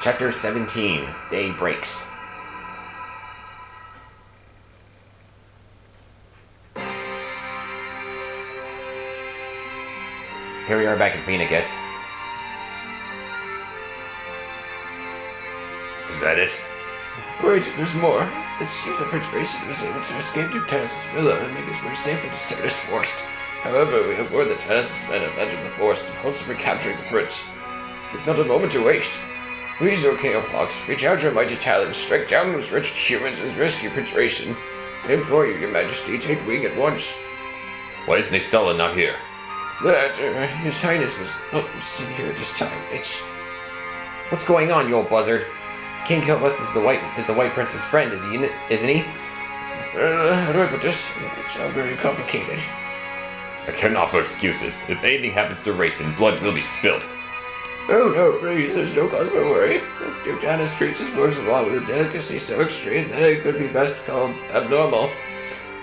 Chapter 17. Day Breaks. Here we are back in Phoenix. Is that it? Wait, there's more. It seems that Prince Reyson was able to escape to Tannis' villa and make his way safely to Serenes Forest. However, we have word that Tannis' men have entered the forest in hopes of recapturing the prince. With not a moment to waste. Please, O King of Hawks, reach out your mighty talons, strike down those wretched humans, and rescue Prince Reyson. I implore you, your majesty, take wing at once. Why is Nisella not here? That, his highness was not seen here at this time. It's... What's going on, you old buzzard? King Kilbus is the White Prince's friend, isn't he? How do I put this? It's not very complicated. I can't offer excuses. If anything happens to Reyson, blood will be spilled. Oh no, please, there's no cause for worry. Duke Tannis treats his works along with a delicacy so extreme that it could be best called abnormal.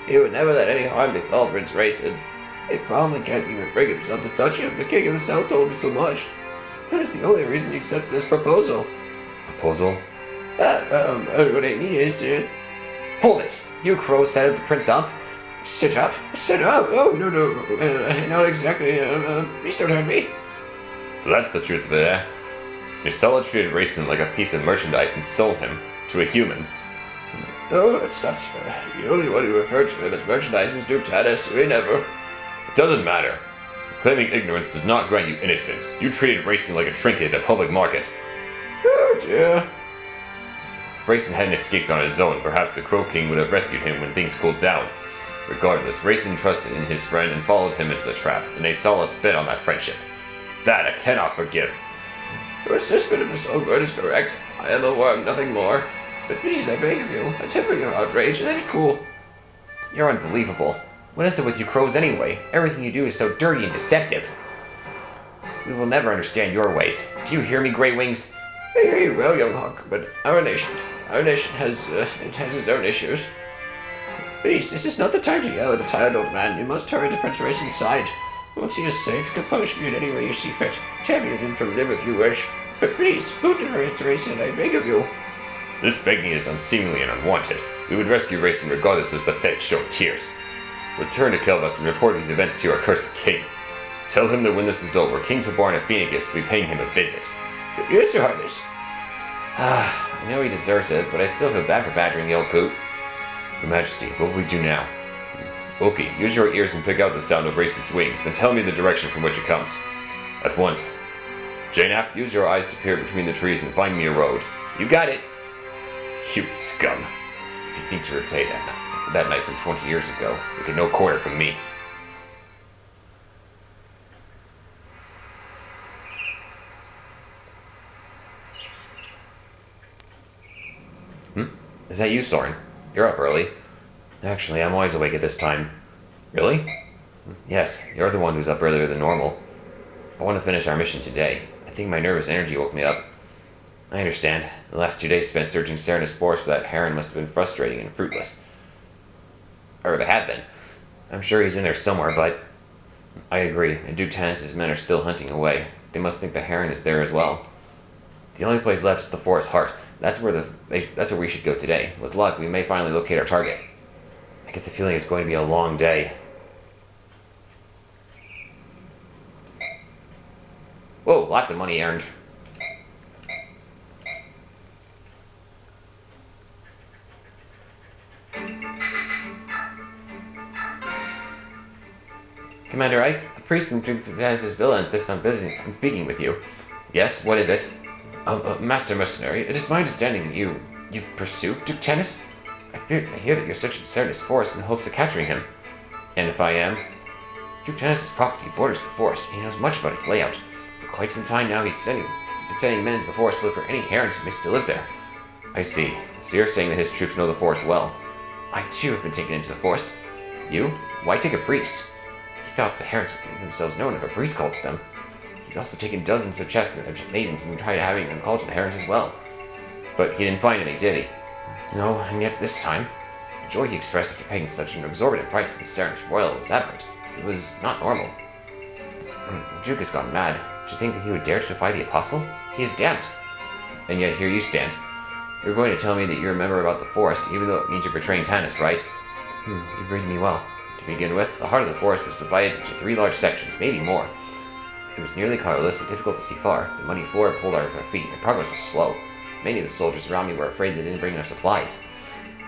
He would never let any harm befall Prince Reyson. He probably can't even bring himself to touch him. The king himself told me so much. That is the only reason he accepted this proposal. Proposal? What I mean is, Hold it! You crows set the prince up? Sit up? Sit up? Oh, no, not exactly. Please don't hurt me. So that's the truth of it, eh? Nisella treated Reyson like a piece of merchandise and sold him to a human. No, that's not... the only one who referred to him as merchandise was Duke Tannis. We never... It doesn't matter. Claiming ignorance does not grant you innocence. You treated Reyson like a trinket at a public market. Oh, dear. If Reyson hadn't escaped on his own, perhaps the Crow King would have rescued him when things cooled down. Regardless, Reyson trusted in his friend and followed him into the trap, and Nisella spit on that friendship. That I cannot forgive. Your assessment of this old word is correct. I am a worm, nothing more. But please, I beg of you, temper your outrage and let it cool. You're unbelievable. What is it with you crows anyway? Everything you do is so dirty and deceptive. We will never understand your ways. Do you hear me, Grey Wings? I hear you well, young hawk, but our nation has its own issues. Please, this is not the time to yell at a tired old man. You must hurry to Prince Reyson's side. Once he is safe, you can punish me in any way you see fit. Champion him from limb if you wish. But please, go to Prince Reyson, I beg of you. This begging is unseemly and unwanted. We would rescue Reyson regardless of his pathetic show of tears. Return to Kilbus and report these events to your accursed king. Tell him that when this is over, King Tabarn of Phoenix will be paying him a visit. Yes, Your Highness. I know he deserves it, but I still feel bad for badgering the old coot. Your Majesty, what will we do now? Oki, use your ears and pick out the sound of Reyson's wings, then tell me the direction from which it comes. At once. Janap, use your eyes to peer between the trees and find me a road. You got it! You scum. If you think to replay that night from 20 years ago, you get no quarter from me. Is that you, Soren? You're up early. Actually, I'm always awake at this time. Really? Yes, you're the one who's up earlier than normal. I want to finish our mission today. I think my nervous energy woke me up. I understand. The last 2 days spent searching Serenes Forest for that heron must have been frustrating and fruitless. Or they have been. I'm sure he's in there somewhere, but... I agree, and Duke Tannis' men are still hunting away. They must think the heron is there as well. The only place left is the forest heart. That's where we should go today. With luck, we may finally locate our target. I get the feeling it's going to be a long day. Whoa, lots of money earned. Commander Ike, a priest from Duke Tannis' villa insists on speaking with you. Yes, what is it? Master Mercenary, it is my understanding that you pursue Duke Tannis? I hear that you're searching Serenes Forest in hopes of capturing him. And if I am? Duke Tannis' property borders the forest, and he knows much about its layout. For quite some time now, he's been sending men into the forest to look for any herons who may still live there. I see. So you're saying that his troops know the forest well. I too have been taken into the forest. You? Why take a priest? He thought the herons would make themselves known if a priest called to them. He's also taken dozens of chestnut maidens and tried having them call to the herons as well. But he didn't find any, did he? No, and yet this time, the joy he expressed after paying such an exorbitant price for the Serenes Royal was evident. It was not normal. The Duke has gone mad. Do you think that he would dare to defy the Apostle? He is damned. And yet here you stand. You're going to tell me that you're a member about the forest, even though it means you're betraying Tanis, right? You read me well. To begin with, the heart of the forest was divided into 3 large sections, maybe more. It was nearly colorless and difficult to see far. The muddy floor pulled our feet, and progress was slow. Many of the soldiers around me were afraid they didn't bring enough supplies.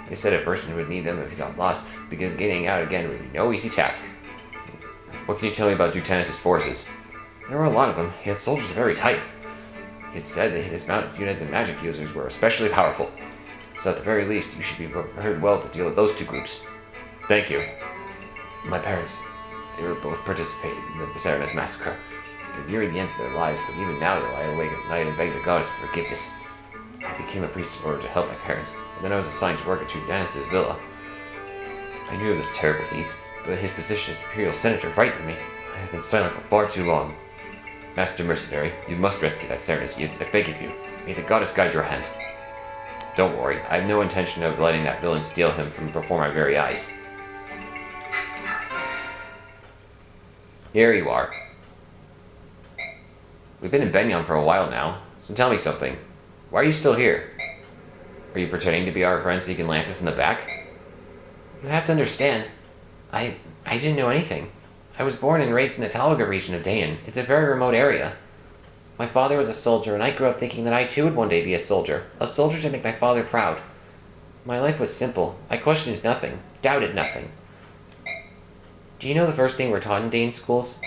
They said a person would need them if he got lost, because getting out again would be no easy task. What can you tell me about Tanis' forces? There were a lot of them. He had soldiers of every type. It said that his mounted units and magic users were especially powerful. So at the very least, you should be prepared well to deal with those 2 groups. Thank you. My parents, they were both participating in the Serenes massacre. They're nearing the ends of their lives, but even now they lie awake at night and beg the goddess for forgiveness. I became a priest in order to help my parents, and then I was assigned to work at Radiance's villa. I knew of his terrible deeds, but his position as Imperial Senator frightened me. I have been silent for far too long. Master Mercenary, you must rescue that Serenes youth, I beg of you. May the goddess guide your hand. Don't worry, I have no intention of letting that villain steal him from before my very eyes. Here you are. We've been in Benyon for a while now, so tell me something. Why are you still here? Are you pretending to be our friend so you can lance us in the back? You have to understand. I didn't know anything. I was born and raised in the Talaga region of Dayan. It's a very remote area. My father was a soldier, and I grew up thinking that I too would one day be a soldier to make my father proud. My life was simple. I questioned nothing, doubted nothing. Do you know the first thing we're taught in Dayan schools?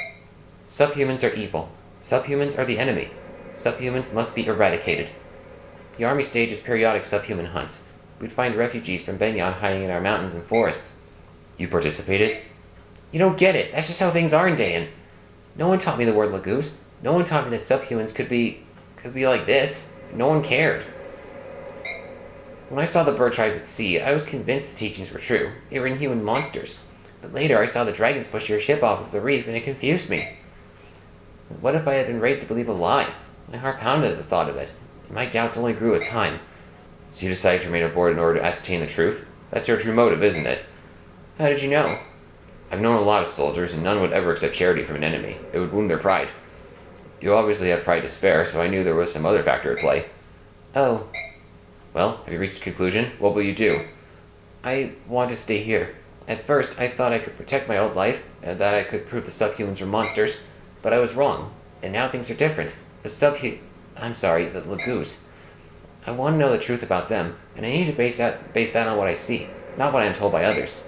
Subhumans are evil. Subhumans are the enemy. Subhumans must be eradicated. The army stages periodic subhuman hunts. We'd find refugees from Benyon hiding in our mountains and forests. You participated? You don't get it. That's just how things are in Dayan. No one taught me the word Lagoot. No one taught me that subhumans could be like this. No one cared. When I saw the bird tribes at sea, I was convinced the teachings were true. They were inhuman monsters. But later I saw the dragons push your ship off of the reef, and it confused me. What if I had been raised to believe a lie? My heart pounded at the thought of it, and my doubts only grew with time. So you decided to remain aboard in order to ascertain the truth? That's your true motive, isn't it? How did you know? I've known a lot of soldiers, and none would ever accept charity from an enemy. It would wound their pride. You obviously have pride to spare, so I knew there was some other factor at play. Oh. Well, have you reached a conclusion? What will you do? I want to stay here. At first, I thought I could protect my old life, and that I could prove the subhumans were monsters, but I was wrong, and now things are different. The Lagoos. I want to know the truth about them, and I need to base that on what I see, not what I am told by others.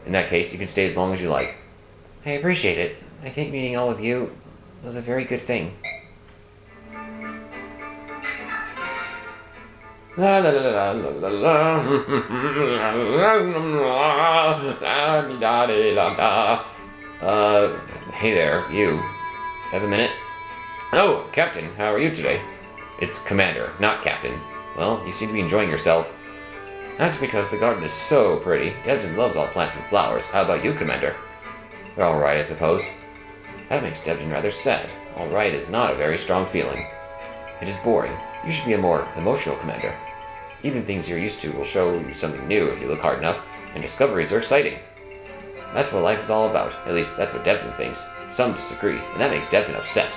In that case, you can stay as long as you like. I appreciate it. I think meeting all of you was a very good thing. La la la la la la. Hey there, you. Have a minute? Oh, Captain, how are you today? It's Commander, not Captain. Well, you seem to be enjoying yourself. That's because the garden is so pretty. Debden loves all plants and flowers. How about you, Commander? They're alright, I suppose. That makes Debden rather sad. Alright is not a very strong feeling. It is boring. You should be a more emotional commander. Even things you're used to will show you something new if you look hard enough, and discoveries are exciting. That's what life is all about. At least, that's what Debden thinks. Some disagree, and that makes Debden upset.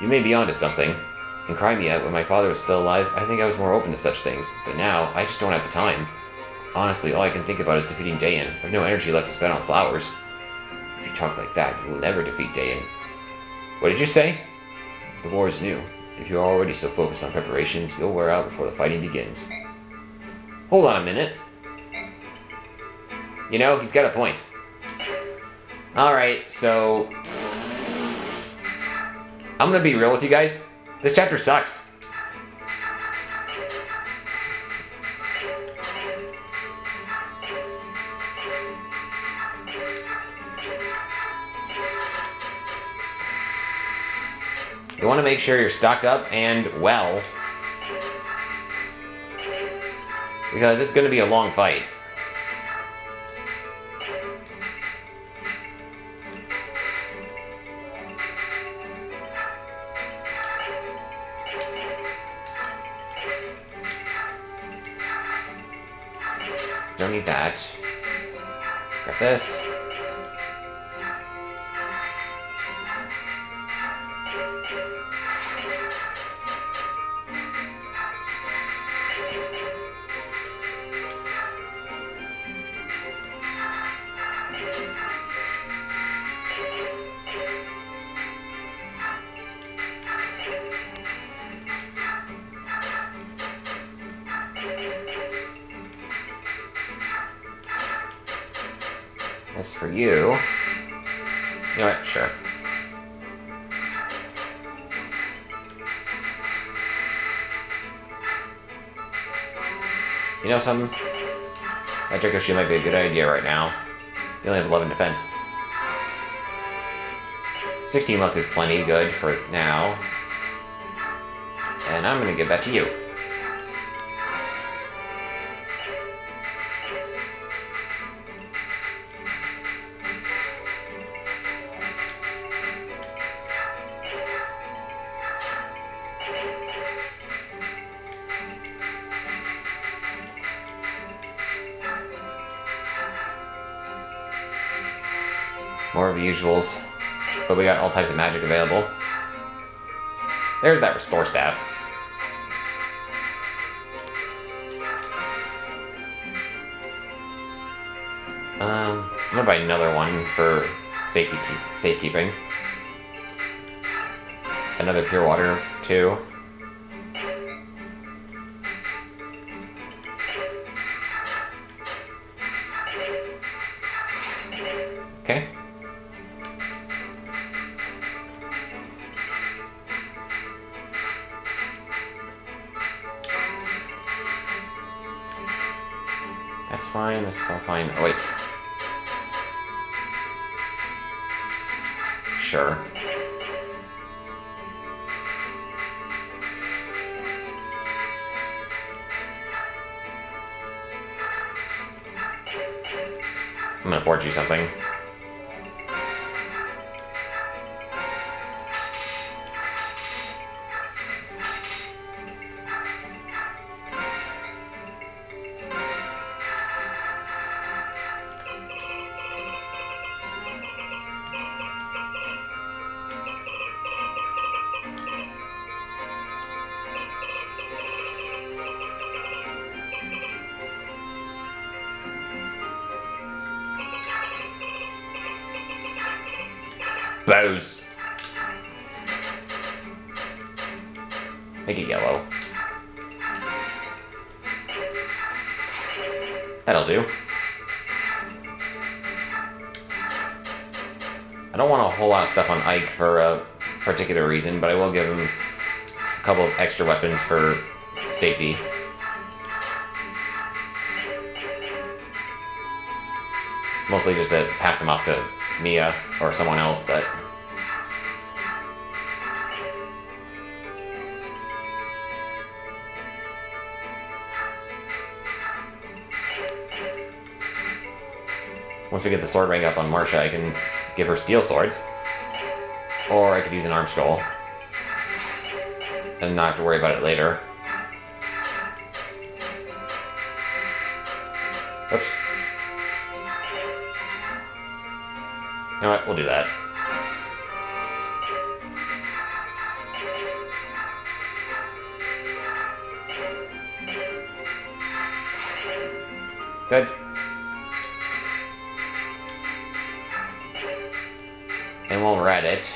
You may be onto something. In Crimea, when my father was still alive, I think I was more open to such things, but now, I just don't have the time. Honestly, all I can think about is defeating Dayan. I have no energy left to spend on flowers. If you talk like that, you will never defeat Dayan. What did you say? The war is new. If you're already so focused on preparations, you'll wear out before the fighting begins. Hold on a minute. You know, he's got a point. Alright, so... I'm gonna be real with you guys. This chapter sucks. You want to make sure you're stocked up and well, because it's going to be a long fight. Don't need that. Got this. As for you... You know what? Sure. You know something? That Draco Shield might be a good idea right now. You only have 11 defense. 16 luck is plenty good for now. And I'm gonna give that to you. More of the usuals. But we got all types of magic available. There's that restore staff. I'm gonna buy another one for safekeeping. Another pure water, too. Okay. That's fine, this is all fine. Oh, wait. Sure. I'm gonna forge you something. Bows. Make it yellow. That'll do. I don't want a whole lot of stuff on Ike for a particular reason, but I will give him a couple of extra weapons for safety. Mostly just to pass them off to Mia or someone else, but... Once we get the sword rank up on Marcia, I can give her steel swords. Or I could use an arm scroll. And not have to worry about it later. Oops. You know what? We'll do that. Good. And while we're at it...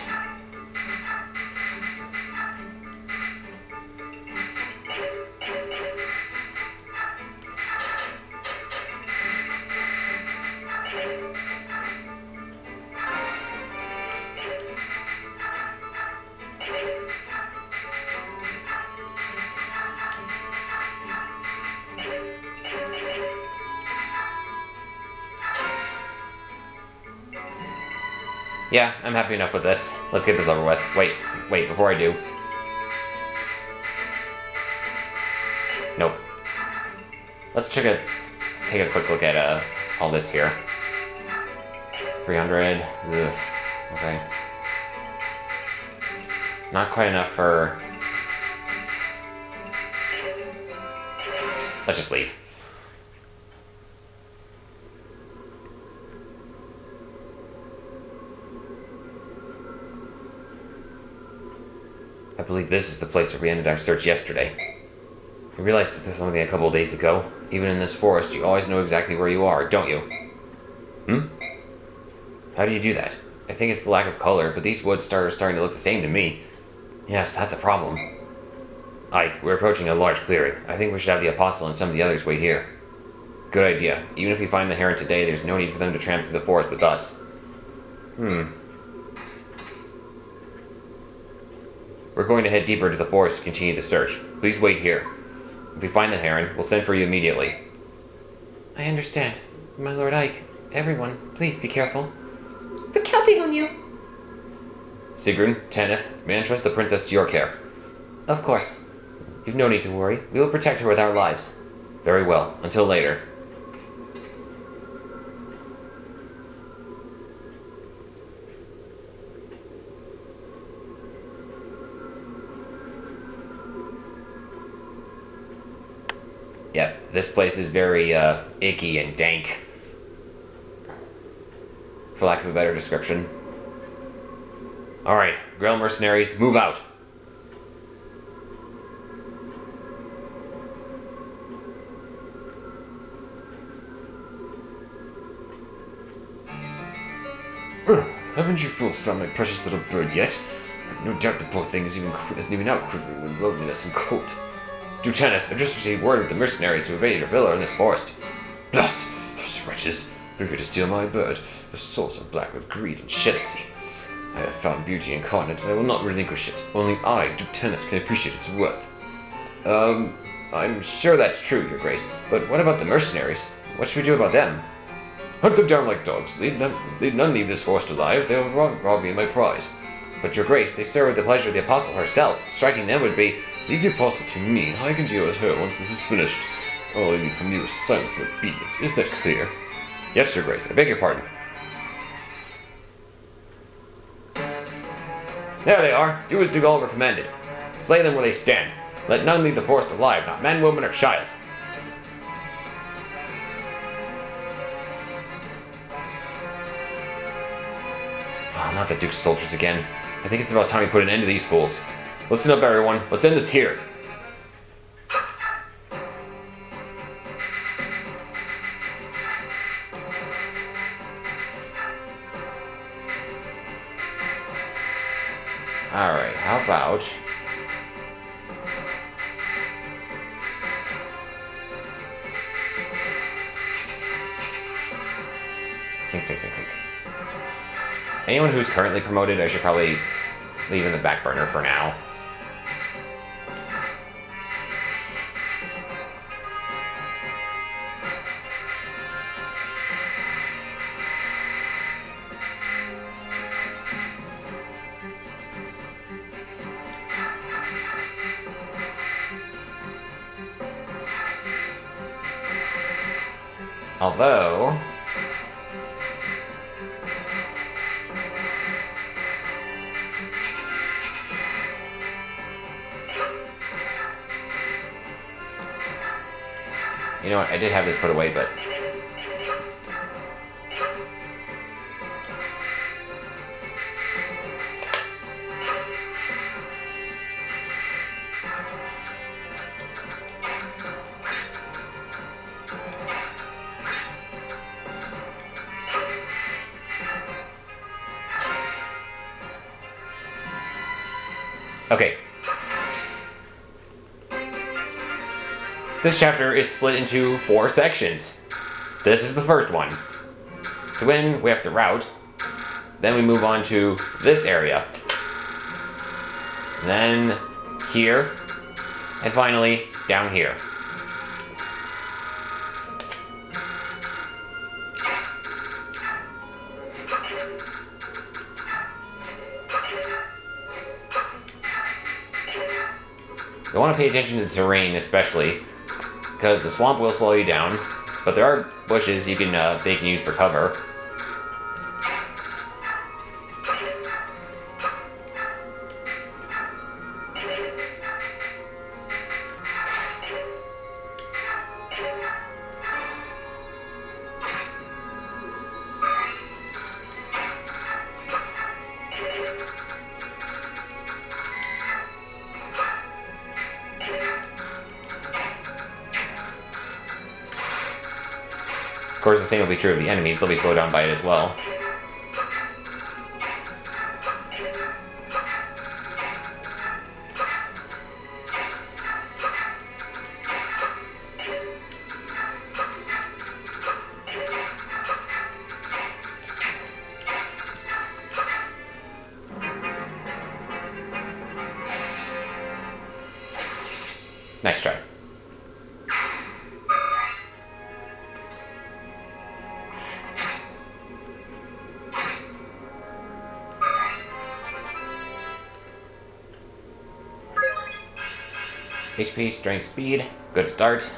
Yeah, I'm happy enough with this. Let's get this over with. Wait, before I do. Nope. Let's take a quick look at all this here. 300. Ugh. Okay. Not quite enough for... Let's just leave. I believe this is the place where we ended our search yesterday. I realized something a couple of days ago. Even in this forest, you always know exactly where you are, don't you? Hmm? How do you do that? I think it's the lack of color, but these woods are starting to look the same to me. Yes, that's a problem. Ike, we're approaching a large clearing. I think we should have the Apostle and some of the others wait here. Good idea. Even if we find the heron today, there's no need for them to tramp through the forest with us. We're going to head deeper into the forest to continue the search. Please wait here. If we find the heron, we'll send for you immediately. I understand. My Lord Ike, everyone, please be careful. We're counting on you. Sigrun, Tanith, may I entrust the princess to your care? Of course. You've no need to worry. We will protect her with our lives. Very well. Until later. Yep, this place is very, icky and dank. For lack of a better description. Alright, Grail mercenaries, move out! Haven't you fools found my precious little bird yet? No doubt the poor thing isn't even out quivering with loneliness and cold. Lieutenant, I've just received word of the mercenaries who invaded your villa in this forest. Blast! Those wretches! They're here to steal my bird. Their souls are black with greed and jealousy. I have found beauty incarnate, and I will not relinquish it. Only I, Lieutenant, can appreciate its worth. I'm sure that's true, Your Grace. But what about the mercenaries? What should we do about them? Hunt them down like dogs. Leave none leave this forest alive. They will rob me of my prize. But, Your Grace, they serve with the pleasure of the Apostle herself. Striking them would be... Leave the apostle to me. I can deal with her once this is finished. All I need from you is silence and obedience. Is that clear? Yes, Your Grace. I beg your pardon. There they are. Do as Dougal recommended. Slay them where they stand. Let none leave the forest alive, not man, woman, or child. Oh, not the Duke's soldiers again. I think it's about time we put an end to these fools. Listen up, everyone. Let's end this here. Alright, how about... Think. Anyone who's currently promoted, I should probably leave in the back burner for now. Although... You know what, I did have this put away, but... Okay. This chapter is split into 4 sections. This is the first one. To win, we have to route. Then we move on to this area. Then here. And finally, down here. You want to pay attention to the terrain, especially, because the swamp will slow you down, but there are bushes they can use for cover. Of course, the same will be true of the enemies. They'll be slowed down by it as well. Nice try. HP, strength, speed. Good start.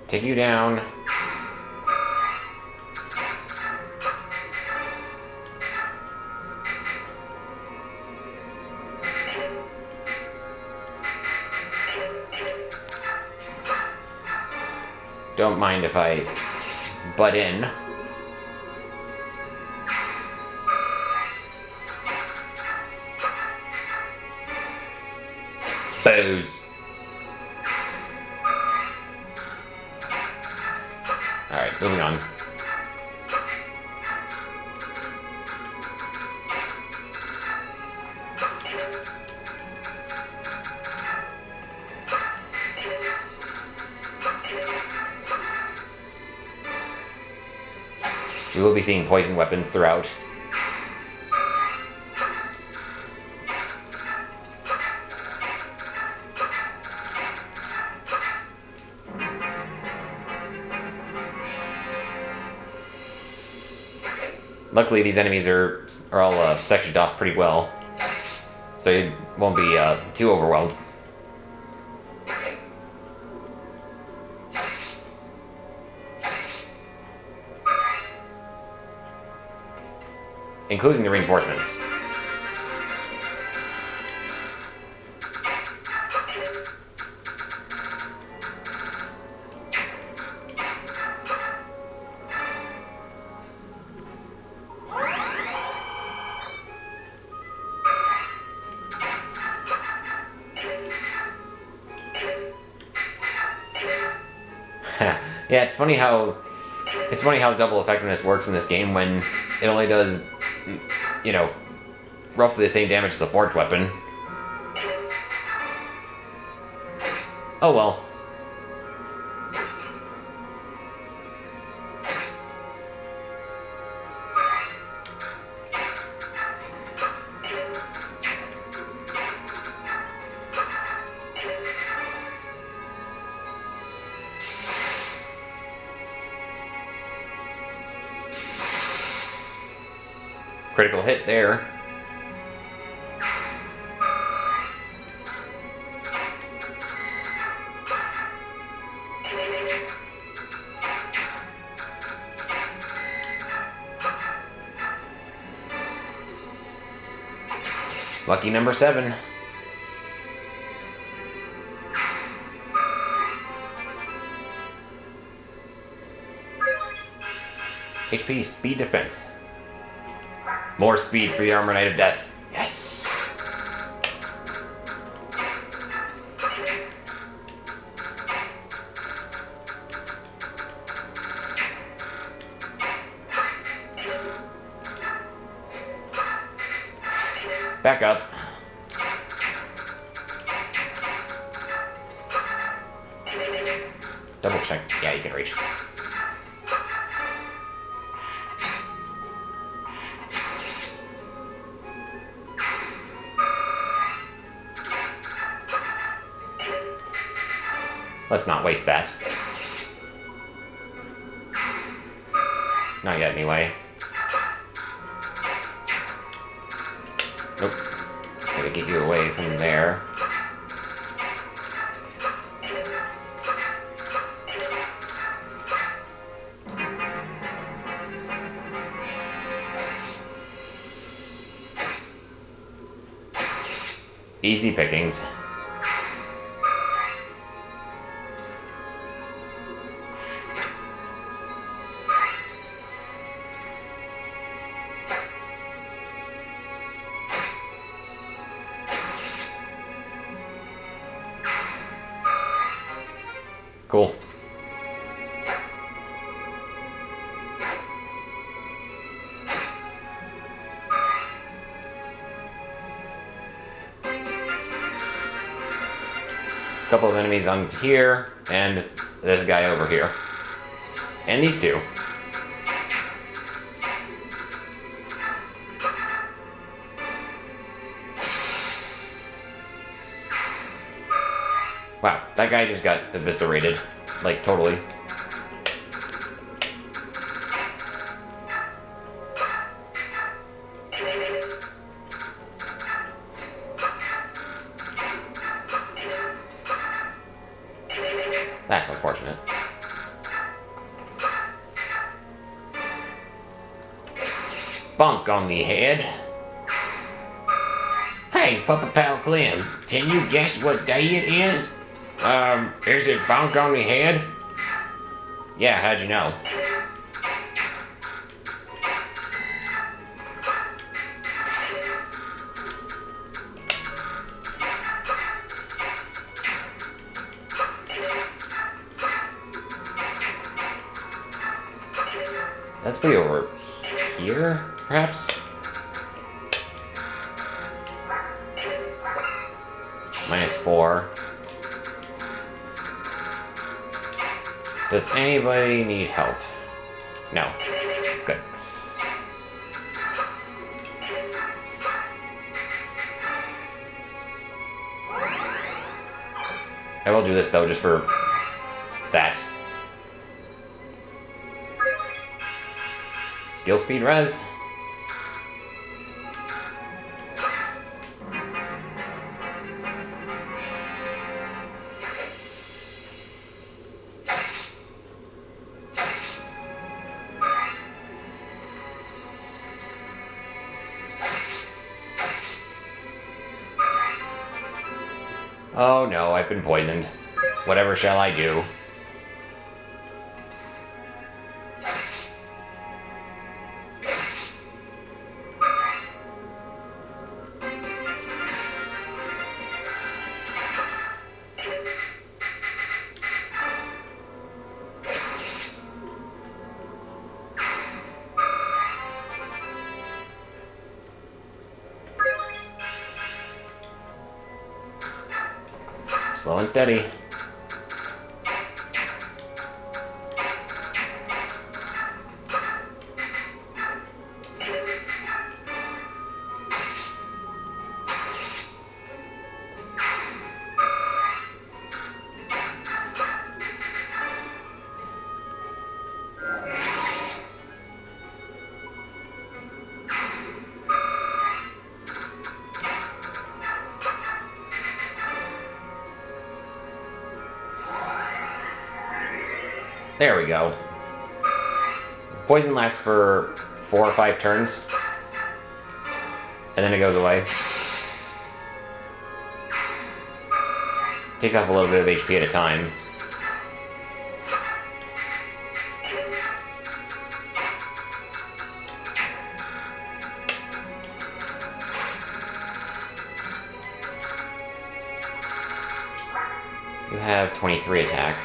Take you down. Don't mind if I butt in. Booze. Alright, moving on. We will be seeing poison weapons throughout. Luckily, these enemies are all sectioned off pretty well, so you won't be too overwhelmed. Including the reinforcements. Yeah, it's funny how double effectiveness works in this game when it only does, you know, roughly the same damage as a forged weapon. Oh well. Critical hit there. Lucky number 7. HP, speed, defense. More speed for the Armor Knight of Death. Yes! Back up. Double check. Yeah, you can reach. Let's not waste that. Not yet, anyway. Nope. Gotta get you away from there. Easy pickings. couple of enemies on here, and this guy over here. And these two. Wow, that guy just got eviscerated. Like, totally. That's unfortunate. Bonk on the head. Hey, Papa Pal Clem, can you guess what day it is? Is it bonk on the head? Yeah, how'd you know? Let's be over here, perhaps? -4. Does anybody need help? No. Good. I will do this though, just for that. Skill speed res. Oh no, I've been poisoned. Whatever shall I do? Slow and steady. There we go. Poison lasts for 4 or 5 turns. And then it goes away. Takes off a little bit of HP at a time. You have 23 attack.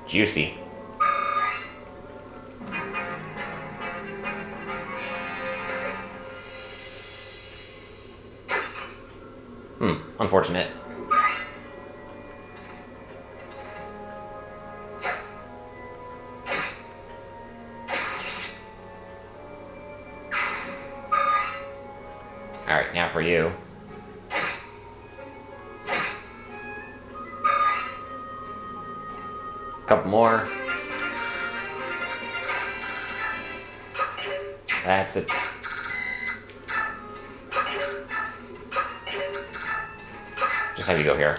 Juicy. Unfortunate. Alright, now for you. Couple more. That's it. Just have you go here.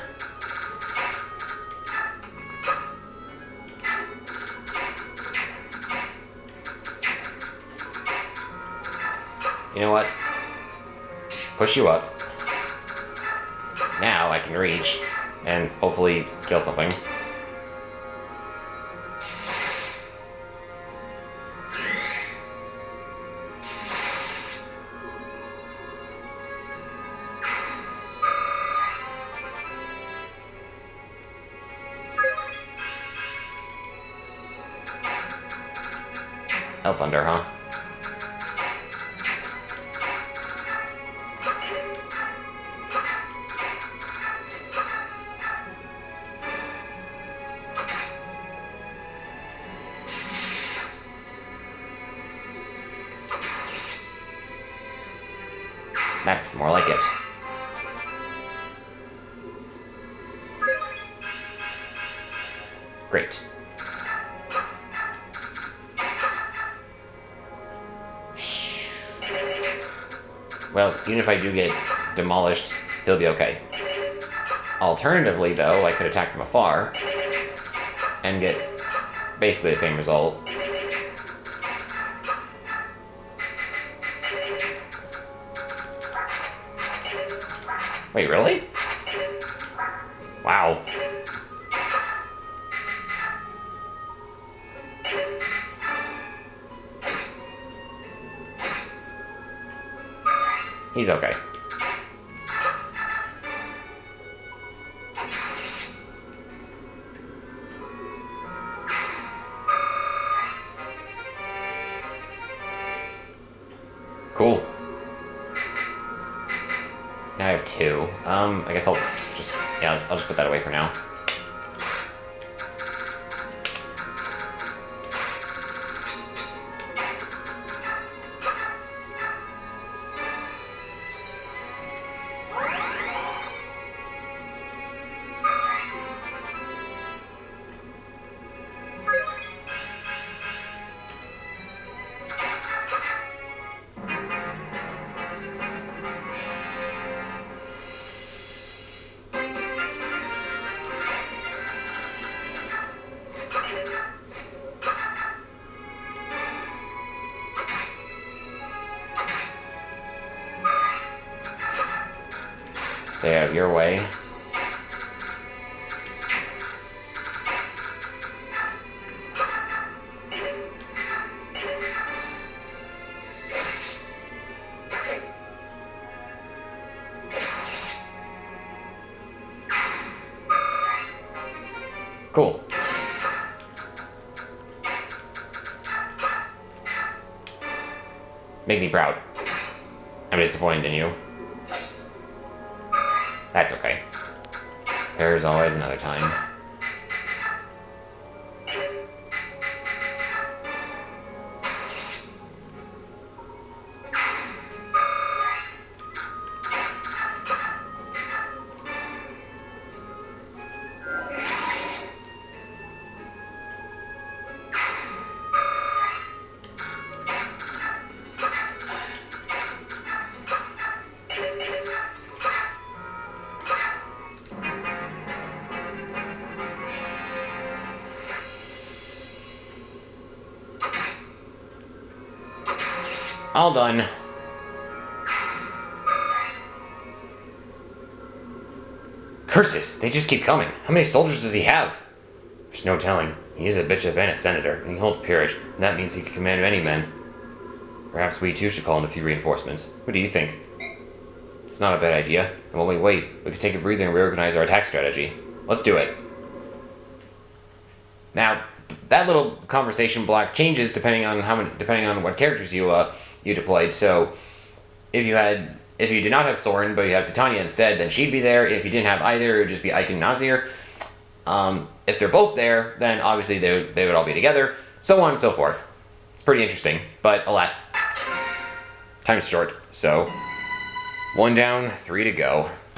You know what? Push you up. Now I can reach and hopefully kill something. Hell Thunder, huh? That's more like it. Great. Well, even if I do get demolished, he'll be okay. Alternatively, though, I could attack from afar and get basically the same result. Wait, really? Wow. He's okay. Cool. Now I have 2. I guess I'll just put that away for now. Stay out of your way. Cool. Make me proud. I'm disappointed in you. That's okay. There's always another time. All done. Curses! They just keep coming. How many soldiers does he have? There's no telling. He is a bishop and a senator, and he holds peerage, and that means he can command any men. Perhaps we too should call in a few reinforcements. What do you think? It's not a bad idea. And while we wait, we could take a breather and reorganize our attack strategy. Let's do it. Now, that little conversation block changes depending on what characters you deployed. So if you did not have Soren but you had Titania instead, then she'd be there. If you didn't have either, it would just be Icky and Nazir. If they're both there, then obviously they would all be together, so on and so forth. It's pretty interesting, but alas, time's short. So 1 down, 3 to go.